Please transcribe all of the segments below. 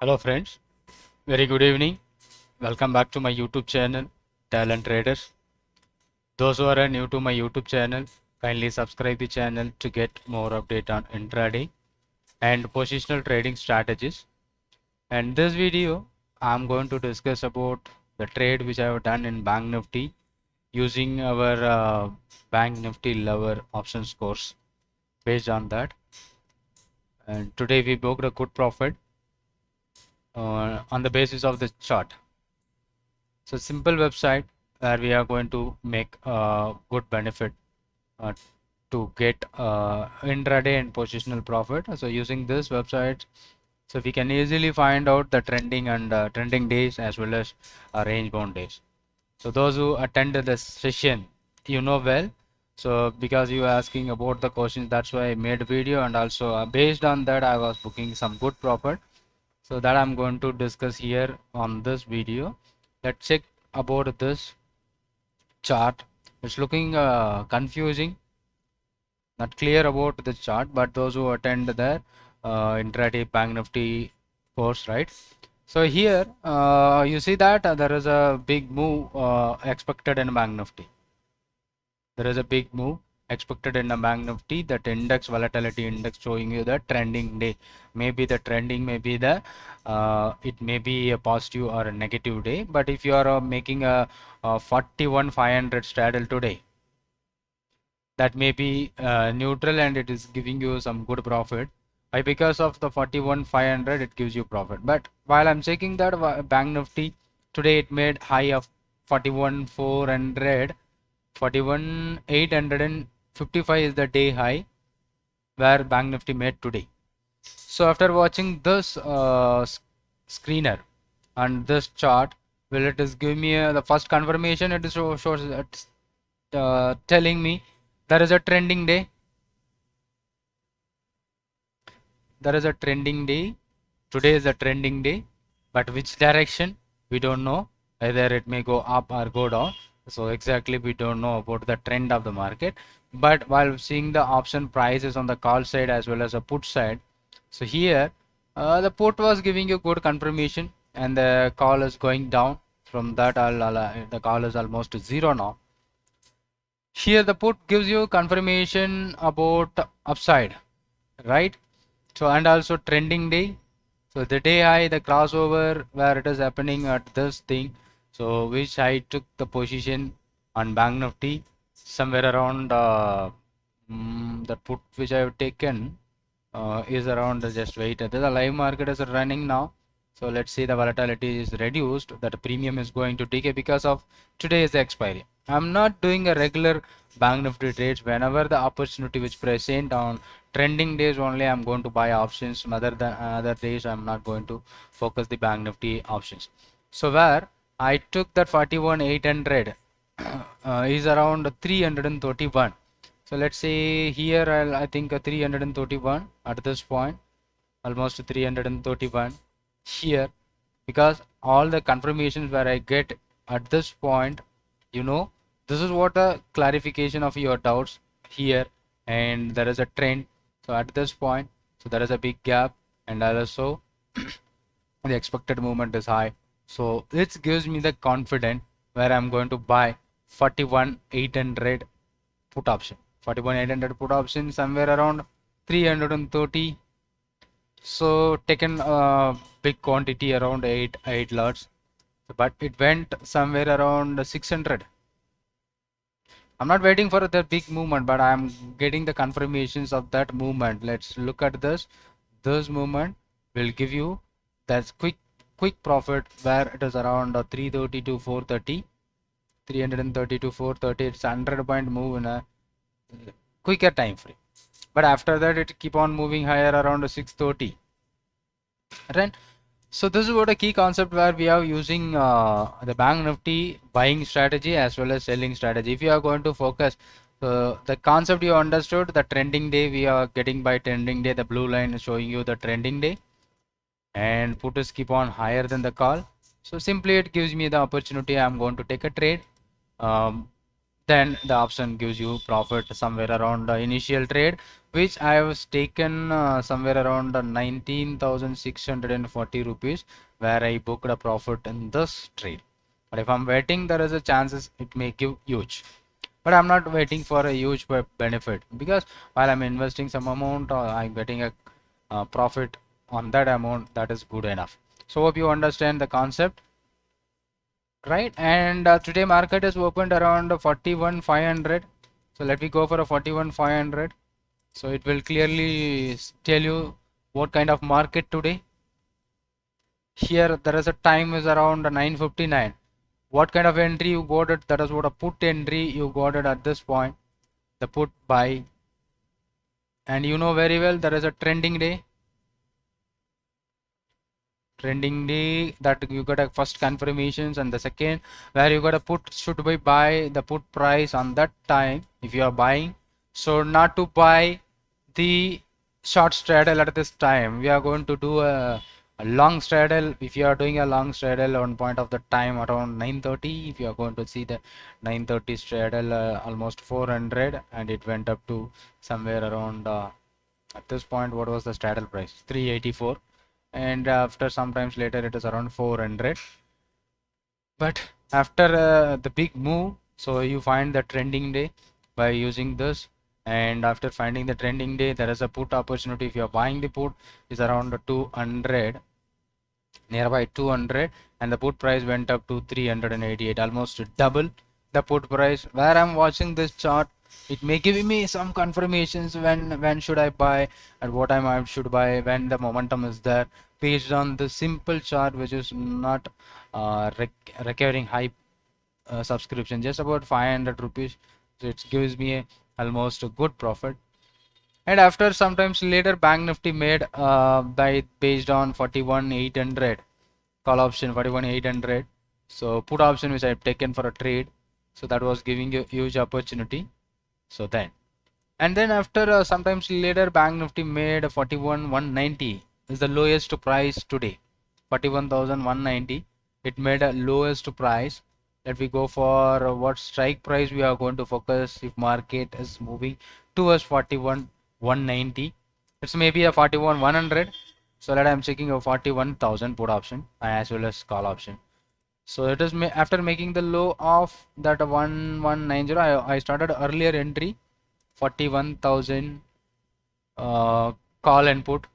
Hello friends, very good evening. Welcome back to my YouTube channel, Talent Traders. Those who are new to my YouTube channel, kindly subscribe the channel to get more update on intraday and positional trading strategies. And this video, I'm going to discuss about the trade which I have done in Bank Nifty using our Bank Nifty lower options course. Based on that, and today we booked a good profit on the basis of the chart. So simple website where we are going to make a good benefit uh, to get intraday and positional profit. So using this website, so we can easily find out the trending and trending days as well as range bound days. So those who attended this session, you know well. So because you are asking about the questions, that's why I made a video, and also based on that I was booking some good profit. So that I'm going to discuss here on this video. Let's check about this chart. It's looking confusing, not clear about the chart, but those who attend the intraday Bank Nifty course, right? So here you see that there is a big move expected in Bank Nifty. There is a big move expected in the Bank Nifty, that index volatility index showing you the trending day. Maybe the trending may be the it may be a positive or a negative day, but if you are making a 41,500 straddle today, that may be neutral and it is giving you some good profit. Why? Because of the 41,500 it gives you profit. But while I'm checking that Bank Nifty today, it made high of 41,400. 41,855 is the day high where Bank Nifty made today. So after watching this screener and this chart, will it is give me the first confirmation. It is shows telling me there is a trending day. There is a trending day. Today is a trending day, but which direction we don't know. Either it may go up or go down. So exactly we don't know about the trend of the market. But while seeing the option prices on the call side as well as a put side, so here the put was giving you good confirmation and the call is going down. From that the call is almost zero now. Here the put gives you confirmation about upside, right? So and also trending day. So the day high, the crossover where it is happening at this thing, so which I took the position on Bank Nifty somewhere around the put which I have taken is around, just wait, the live market is running now. So let's see, the volatility is reduced, that premium is going to decay because of today's expiry. I'm not doing a regular Bank Nifty trades. Whenever the opportunity which present on trending days only, I'm going to buy options. Other than other days, I'm not going to focus the Bank Nifty options. So where I took that 41,800 is around 331. So let's say here I think 331 at this point, almost 331 here, because all the confirmations where I get at this point, you know, this is what a clarification of your doubts here, and there is a trend. So at this point, so there is a big gap, and also the expected movement is high. So this gives me the confidence where I'm going to buy 41,800 put option. 41,800 put option somewhere around 330. So taken a big quantity around 8 lots, but it went somewhere around 600. I'm not waiting for the big movement, but I'm getting the confirmations of that movement. Let's look at this. This movement will give you that quick profit where it is around 330 to 430. 330 to 430. It's 100-point move in a quicker time frame. But after that, it keep on moving higher around 630. Right? So this is what a key concept where we are using the Bank Nifty buying strategy as well as selling strategy. If you are going to focus the concept you understood, the trending day we are getting by trending day, the blue line is showing you the trending day, and put is keep on higher than the call. So simply it gives me the opportunity. I'm going to take a trade. Then the option gives you profit somewhere around the initial trade, which I was taken somewhere around 19,640 rupees, where I booked a profit in this trade. But if I'm waiting, there is a chances it may give huge. But I'm not waiting for a huge benefit, because while I'm investing some amount, I'm getting a profit on that amount. That is good enough. So hope you understand the concept, right? And today market is opened around 41,500. So let me go for a 41,500. So it will clearly tell you what kind of market today. Here there is a time is around 9:59. What kind of entry you got it? That is what a put entry you got it at this point. The put buy. And you know very well there is a trending day. Trending day that you got a first confirmations, and the second where you got a put should be buy the put price on that time if you are buying. So not to buy the short straddle at this time. We are going to do a long straddle. If you are doing a long straddle on point of the time around 9:30, if you are going to see the 9:30 straddle almost 400, and it went up to somewhere around at this point, what was the straddle price? 384, and after sometimes later it is around 400. But after the big move, so you find the trending day by using this, and after finding the trending day, there is a put opportunity. If you are buying the put, is around 200, nearby 200, and the put price went up to 388, almost double the put price. Where I'm watching this chart, it may give me some confirmations when should I buy, at what time I should buy, when the momentum is there, based on the simple chart, which is not requiring high subscription, just about 500 rupees. So it gives me almost a good profit. And after sometimes later, Bank Nifty made by based on 41,800 call option, 41,800. So put option which I've taken for a trade. So that was giving you huge opportunity. So then, and then after sometimes later, Bank Nifty made 41,190 is the lowest price today. 41,190. It made a lowest price. Let me go for what strike price we are going to focus if market is moving towards 41,190. It's maybe a 41,100. So that I'm checking a 41,000 put option as well as call option. So it is after making the low of that 1190. I started earlier entry 41,000 call and put.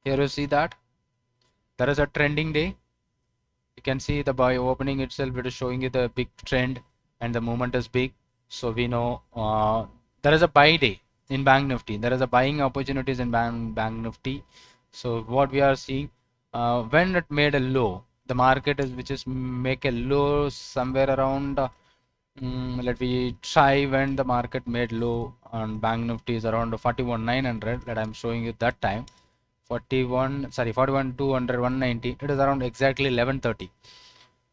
Here you see that there is a trending day. You can see the buy opening itself, it is showing you the big trend and the movement is big. So we know there is a buy day in Bank Nifty. There is a buying opportunities in Bank Nifty. So what we are seeing when it made a low, the market is which is make a low somewhere around let me try when the market made low on Bank Nifty is around 41,900 that I'm showing you that time. 41,200, 190. It is around exactly 11:30.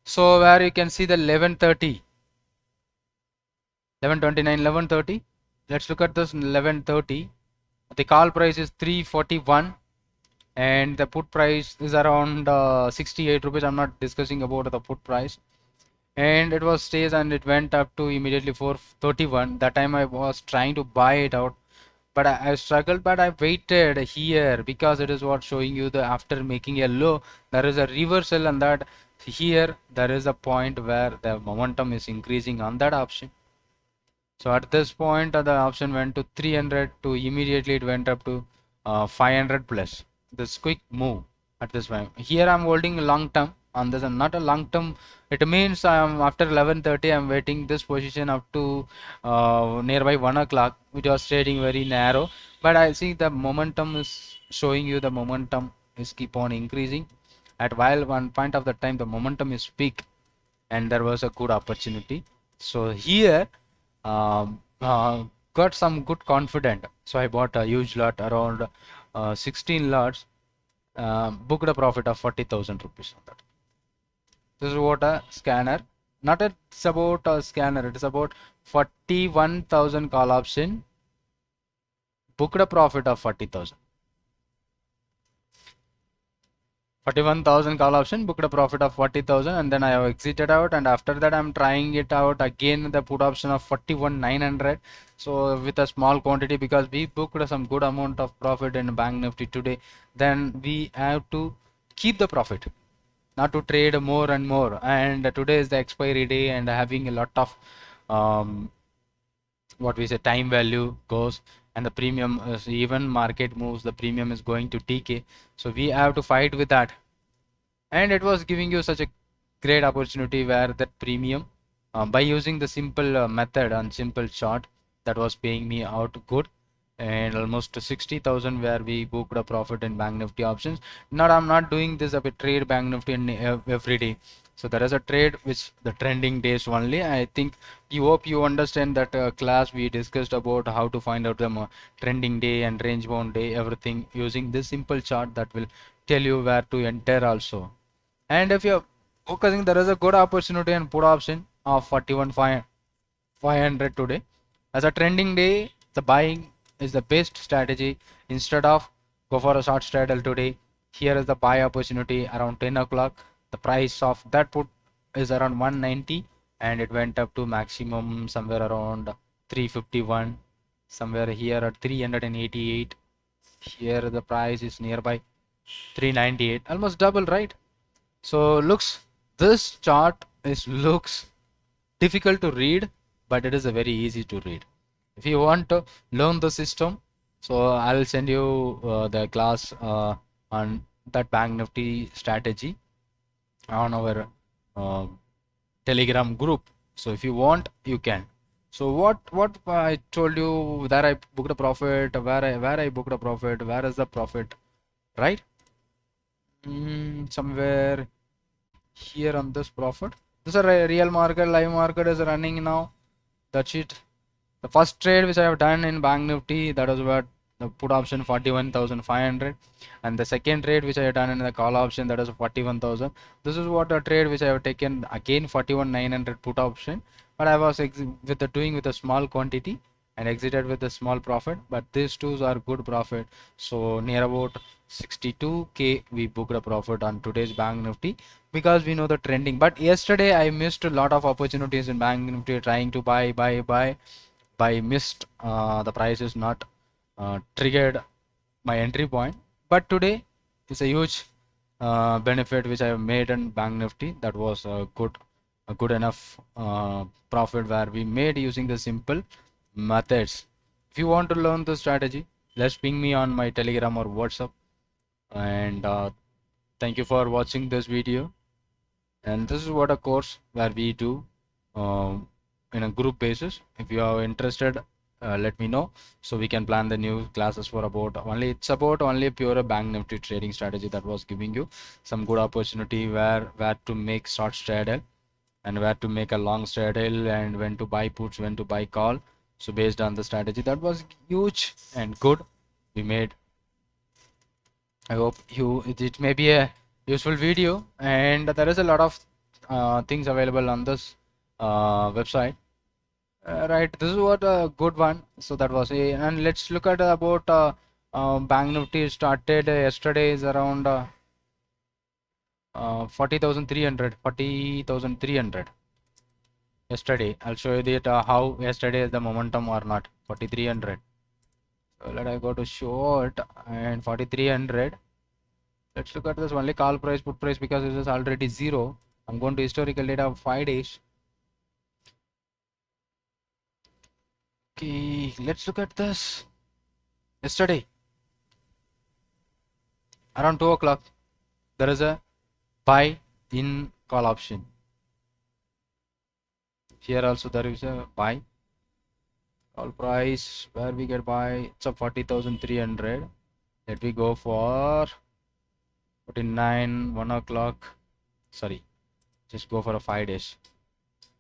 So where you can see the 11:30, 11:29, 11:30. Let's look at this 11:30. The call price is 341, and the put price is around 68 rupees. I'm not discussing about the put price. And it was stays and it went up to immediately 431. That time I was trying to buy it out, but I struggled, but I waited here because it is what showing you the after making a low there is a reversal, and that here there is a point where the momentum is increasing on that option. So at this point the option went to 300 to immediately it went up to 500 plus. This quick move at this time. Here I'm holding long term on this, and not a long term. It means I'm after 11:30 I'm waiting this position up to nearby 1 o'clock, which was trading very narrow, but I see the momentum is showing you the momentum is keep on increasing. At while one point of the time the momentum is peak and there was a good opportunity. So here got some good confident. So I bought a huge lot around 16 lots, booked a profit of 40,000 rupees on that. This is what a scanner, not it's about a scanner, it is about 41,000 call option, booked a profit of 40,000. 41,000 call option, booked a profit of 40,000, and then I have exited out, and after that I'm trying it out again, the put option of 41,900. So with a small quantity, because we booked some good amount of profit in Bank Nifty today, then we have to keep the profit, not to trade more and more. And today is the expiry day, and having a lot of what we say time value goes, and the premium is, even market moves, the premium is going to decay. So we have to fight with that, and it was giving you such a great opportunity where that premium, by using the simple method and simple chart, that was paying me out good, and almost 60,000 where we booked a profit in Bank Nifty options. Not, I'm not doing this of a trade Bank Nifty in every day. So there is a trade which the trending days only. I think you hope you understand that class we discussed about how to find out the trending day and range bound day, everything using this simple chart that will tell you where to enter also. And if you're focusing, there is a good opportunity and put option of 41,500 today. As a trending day, the buying is the best strategy. Instead of go for a short straddle today, here is the buy opportunity around 10 o'clock. The price of that put is around 190, and it went up to maximum somewhere around 351, somewhere here at 388. Here the price is nearby 398, almost double, right? So this chart looks difficult to read, but it is a very easy to read. If you want to learn the system, so I'll send you the class on that Bank Nifty strategy on our uh, Telegram group. So if you want, you can. So what I told you, that I booked a profit, where I booked a profit, where is the profit, right? Somewhere here on this profit. This is a real market, live market is running now. That's it. The first trade which I have done in Bank Nifty, that was what the put option 41,500, and the second trade which I have done in the call option, that is 41,000. This is what a trade which I have taken again 41,900 put option, but I was doing with a small quantity and exited with a small profit. But these two are good profit. So near about 62k we booked a profit on today's Bank Nifty, because we know the trending. But yesterday I missed a lot of opportunities in Bank Nifty, trying to buy by missed, the price is not triggered my entry point. But today is a huge benefit which I have made in Bank Nifty. That was a good enough profit where we made using the simple methods. If you want to learn the strategy, let's ping me on my Telegram or WhatsApp. And thank you for watching this video. And this is what a course where we do in a group basis. If you are interested, let me know, so we can plan the new classes for it's about only pure Bank Nifty trading strategy, that was giving you some good opportunity where to make short straddle and where to make a long straddle, and when to buy puts, when to buy call. So based on the strategy, that was huge and good we made. I hope it may be a useful video, and there is a lot of things available on this website. Right, this is what a good one. So that was a, and let's look at about Bank Nifty started yesterday is around 40,300 yesterday. I'll show you that how yesterday is the momentum or not. 4,300. So let I go to short and 4,300. Let's look at this only call price, put price, because it is already zero. I'm going to historical data of 5 days. Okay, let's look at this. Yesterday, around 2 o'clock, there is a buy in call option. Here also there is a buy. Call price where we get buy, it's a 40,300. Let me go for 49, 1 o'clock. Sorry, just go for a 5 days.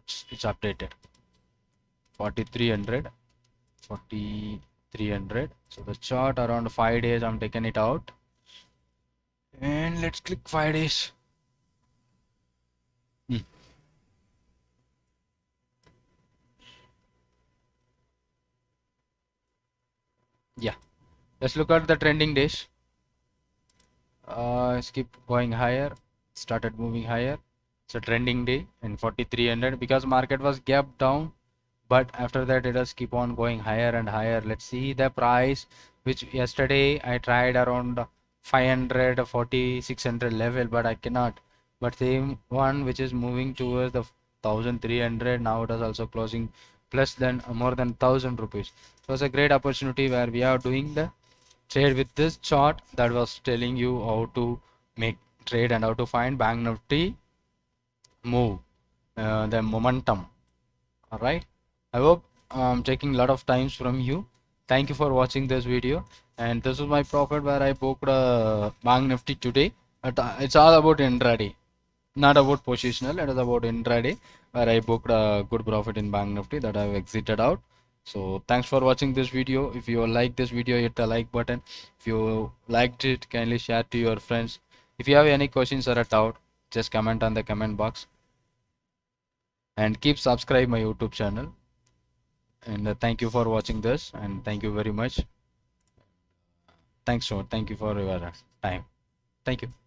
It's updated. 4,300. 4,300. So the chart around 5 days, I'm taking it out, and let's click 5 days. Yeah, let's look at the trending days. Keep going higher, started moving higher. It's a trending day in 4300 because market was gapped down, but after that it has keep on going higher and higher. Let's see the price, which yesterday I tried around 500 40 600 level, but I cannot. But same one which is moving towards the 1300, now it is also closing plus than more than 1000 rupees. So it's a great opportunity where we are doing the trade with this chart that was telling you how to make trade and how to find Bank Nifty move, the momentum. All right, I hope I'm taking a lot of times from you. Thank you for watching this video, and this is my profit where I booked Bank Nifty today. It's all about intraday, not about positional. It is about intraday where I booked a good profit in Bank Nifty that I've exited out. So thanks for watching this video. If you like this video, hit the like button. If you liked it, kindly share to your friends. If you have any questions or a doubt, just comment on the comment box, and keep subscribe my YouTube channel. And thank you for watching this, and thank you very much. Thank you for your time. Thank you.